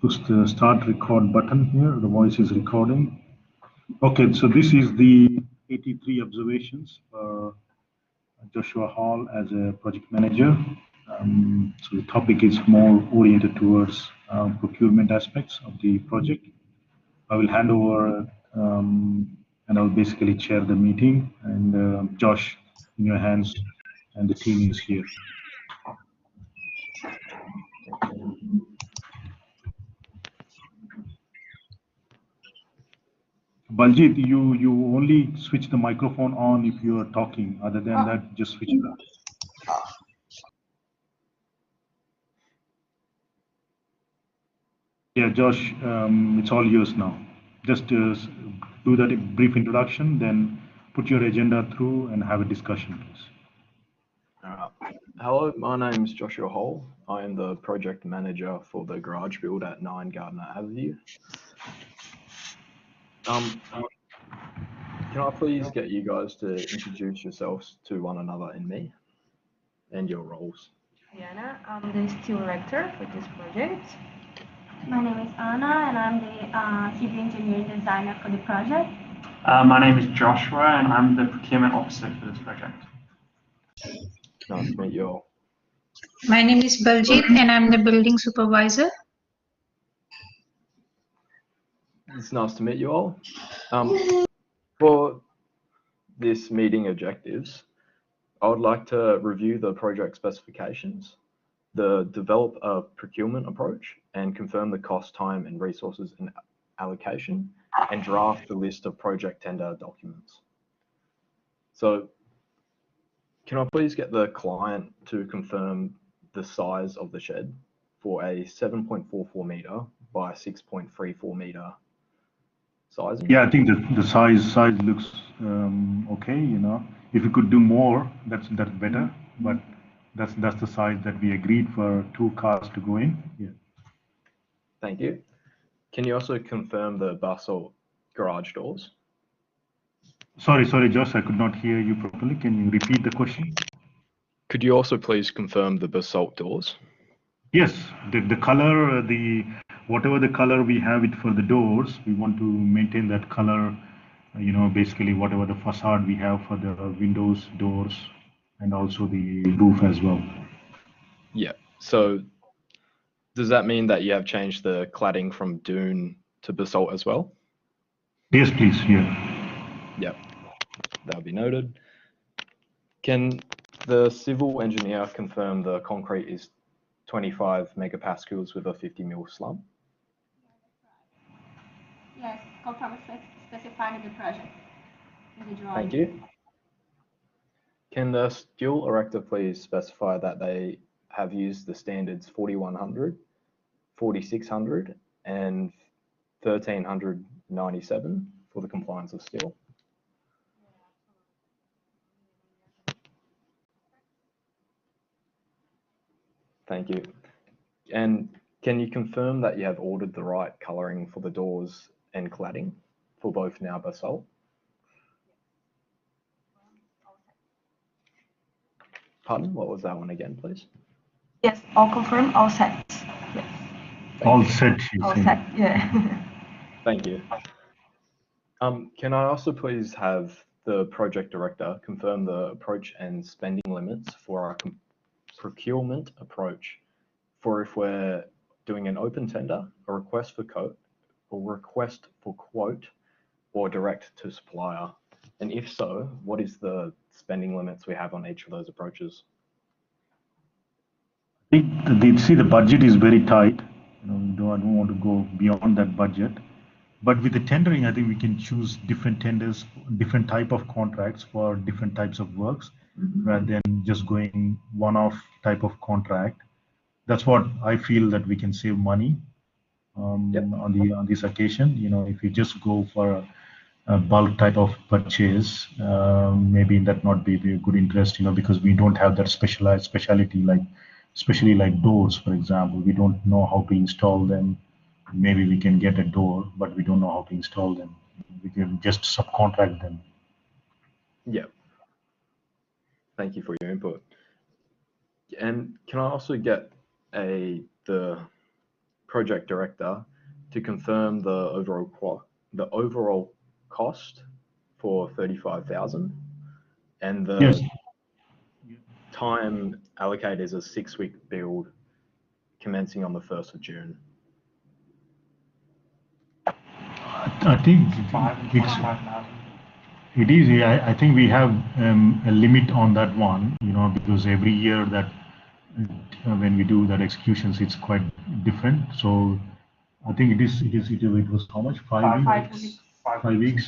Push the start record button here. The voice is recording. Okay, so this is the 83 observations for Joshua Hall as a project manager. So the topic is more oriented towards procurement aspects of the project. I will hand over and I'll basically chair the meeting. And Josh, in your hands, and the team is here. Baljit, you only switch the microphone on if you are talking. Other than that, just switch it off. Yeah, Josh, it's all yours now. Just do that brief introduction, then put your agenda through and have a discussion, please. Hello, my name is Joshua Hall. I am the project manager for the garage build at 9 Gardner Avenue. Can I please get you guys to introduce yourselves to one another and me and your roles? Diana, I'm the steel director for this project. My name is Anna and I'm the civil engineering designer for the project. My name is Joshua and I'm the procurement officer for this project. Nice to meet you all. My name is Baljit and I'm the building supervisor. It's nice to meet you all. For this meeting objectives, I would like to review the project specifications, develop a procurement approach, and confirm the cost, time, and resources and allocation, and draft the list of project tender documents. So, can I please get the client to confirm the size of the shed for a 7.44 meter by 6.34 meter sizing? Yeah, I think the size looks okay. You know, if you could do more, that's better. But that's the size that we agreed for 2 cars to go in. Yeah. Thank you. Can you also confirm the basalt garage doors? Sorry, Josh, I could not hear you properly. Can you repeat the question? Could you also please confirm the basalt doors? Yes, the color, whatever the color we have it for the doors, we want to maintain that color. You know, basically whatever the facade we have for the windows, doors, and also the roof as well. Yeah. So does that mean that you have changed the cladding from dune to basalt as well? Yes, please. Yeah. Yep. That'll be noted. Can the civil engineer confirm the concrete is 25 megapascals with a 50 mil slump? Yes, confirm specified in the project, in the drawing. Thank you. Can the steel erector please specify that they have used the standards 4100, 4600, and 1397 for the compliance of steel? Thank you. And can you confirm that you have ordered the right colouring for the doors and cladding for both now basalt? Pardon, what was that one again, please? Yes, all confirmed, all set. Yes. All set. All set, yeah. Thank you. Can I also please have the project director confirm the approach and spending limits for our procurement approach for if we're doing an open tender, a request for quote, or direct to supplier? And if so, what is the spending limits we have on each of those approaches? See, the budget is very tight. You know, I don't want to go beyond that budget. But with the tendering, I think we can choose different tenders, different type of contracts for different types of works, rather than just going one-off type of contract. That's what I feel that we can save money on this occasion. You know, if you just go for a bulk type of purchase, maybe that not be a good interest. You know, because we don't have that specialty like, especially like doors, for example. We don't know how to install them. Maybe we can get a door, but we don't know how to install them. We can just subcontract them. Yeah. Thank you for your input. And can I also get the project director to confirm the overall cost for 35,000, and the Yes. time allocated is a 6-week build commencing on the 1st of June. I think it's, 5,000. it is. I think we have a limit on that one, because every year that when we do that executions, it's quite different. So I think it was how much? 5 weeks? 5 weeks.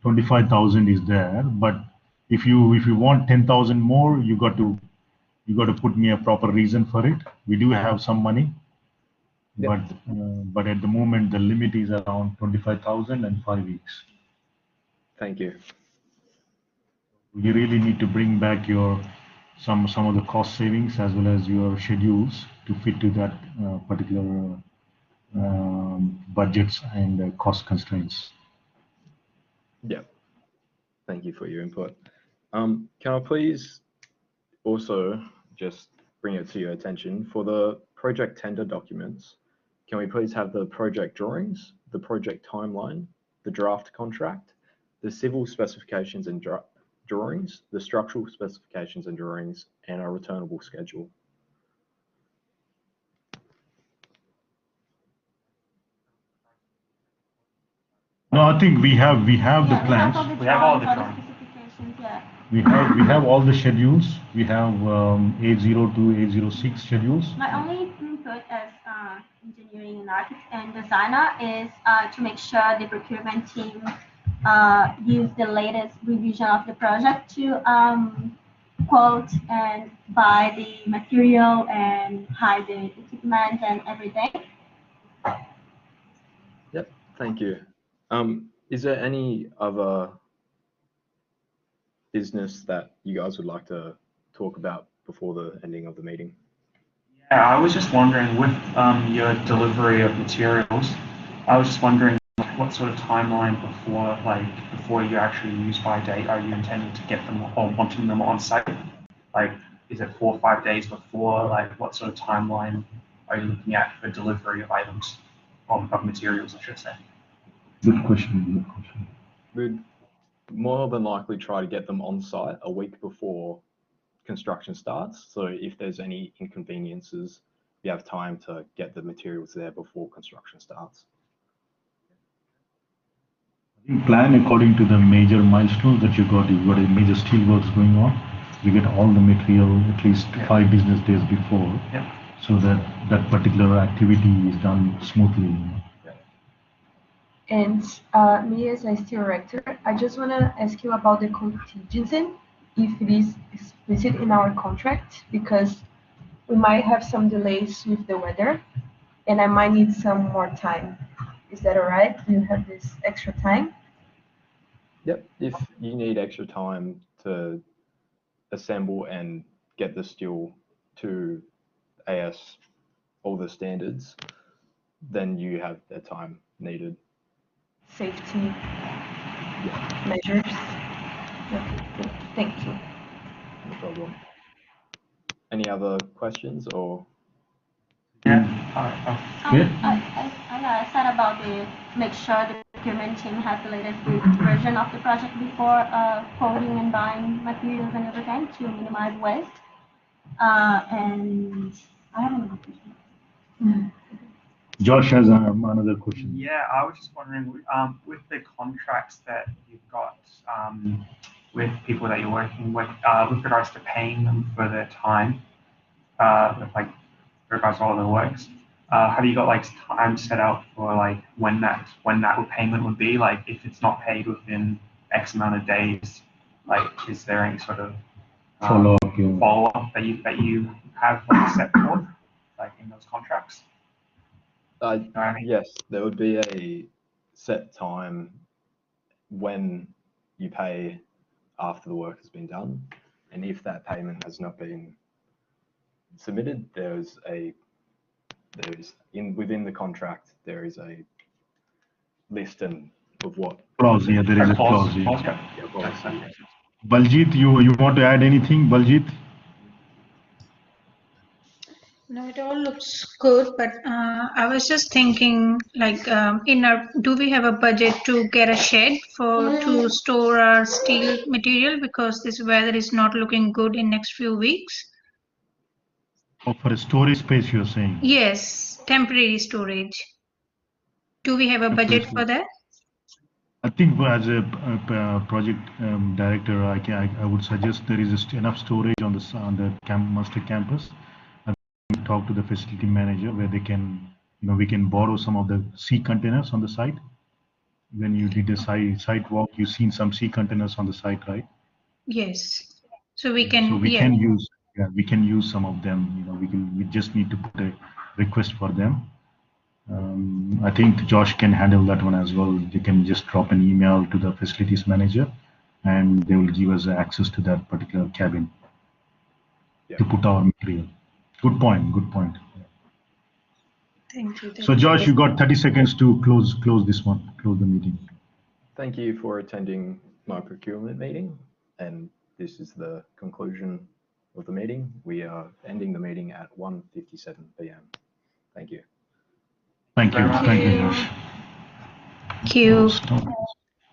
25,000 is there, but if you want 10,000 more, you got to put me a proper reason for it. We do have some money, Yep. but at the moment the limit is around 25,000 and 5 weeks. Thank you. You really need to bring back some of the cost savings as well as your schedules to fit to that particular budgets and cost constraints. Yeah. Thank you for your input. Can I please also just bring it to your attention for the project tender documents? Can we please have the project drawings, the project timeline, the draft contract, the civil specifications and drawings, the structural specifications and drawings, and a returnable schedule? No, I think we have the plans. We have all the drawings, drawings. specifications, yeah. We have all the schedules. We have A02, A06 schedules. My only input as engineering and architect and designer is to make sure the procurement team use the latest revision of the project to quote and buy the material and hire the equipment and everything. Yep, thank you. Is there any other business that you guys would like to talk about before the ending of the meeting? Yeah, I was just wondering with your delivery of materials, I was just wondering what sort of timeline before you actually use by date are you intending to get them or wanting them on site? Like, is it 4 or 5 days before? Like, what sort of timeline are you looking at for delivery of items, of materials, I should say? Good question. We'd more than likely try to get them on site a week before construction starts. So if there's any inconveniences, you have time to get the materials there before construction starts. I think plan according to the major milestones that you got. You've got a major steel works going on. You get all the material at least 5 business days before, so that particular activity is done smoothly. And me as a steel director, I just want to ask you about the contingency, if it is explicit in our contract, because we might have some delays with the weather, and I might need some more time. Is that all right? Do you have this extra time? Yep, if you need extra time to assemble and get the steel to AS all the standards, then you have the time needed. Safety measures. Okay, good. Thank you. No problem. Any other questions or? Yeah. I said about the make sure the procurement team has the latest version of the project before quoting and buying materials and everything to minimize waste. And I have another question. Josh has another question. Yeah, I was just wondering, with the contracts that you've got with people that you're working with regards to paying them for their time, like regards to all their works, have you got like time set out for like when that payment would be? Like if it's not paid within X amount of days, like is there any sort of follow up that you have like set forth, like in those contracts? Yes, there would be a set time when you pay after the work has been done, and if that payment has not been submitted, within the contract there is a list of what Clause. Yeah, there is a clause. Yeah. Baljit, you want to add anything, Baljit? No, it all looks good, but I was just thinking, like, do we have a budget to get a shed to store our steel material because this weather is not looking good in next few weeks? Or for a storage space, you're saying? Yes, temporary storage. Do we have a budget for that? I think as a project director, I would suggest there is enough storage on the master campus. I will talk to the facility manager where they can, we can borrow some of the sea containers on the site. When you did the site walk, you've seen some sea containers on the site, right? Yes. So we can. So we yeah. can use, we can use some of them. We just need to put a request for them. I think Josh can handle that one as well. They can just drop an email to the facilities manager and they will give us access to that particular cabin to put our material. Good point, good point. Thank you. So Josh, you got 30 seconds to close this one, close the meeting. Thank you for attending my procurement meeting, and this is the conclusion of the meeting. We are ending the meeting at 1:57 p.m. Thank you. Thank you, Josh. Thank you. Stop.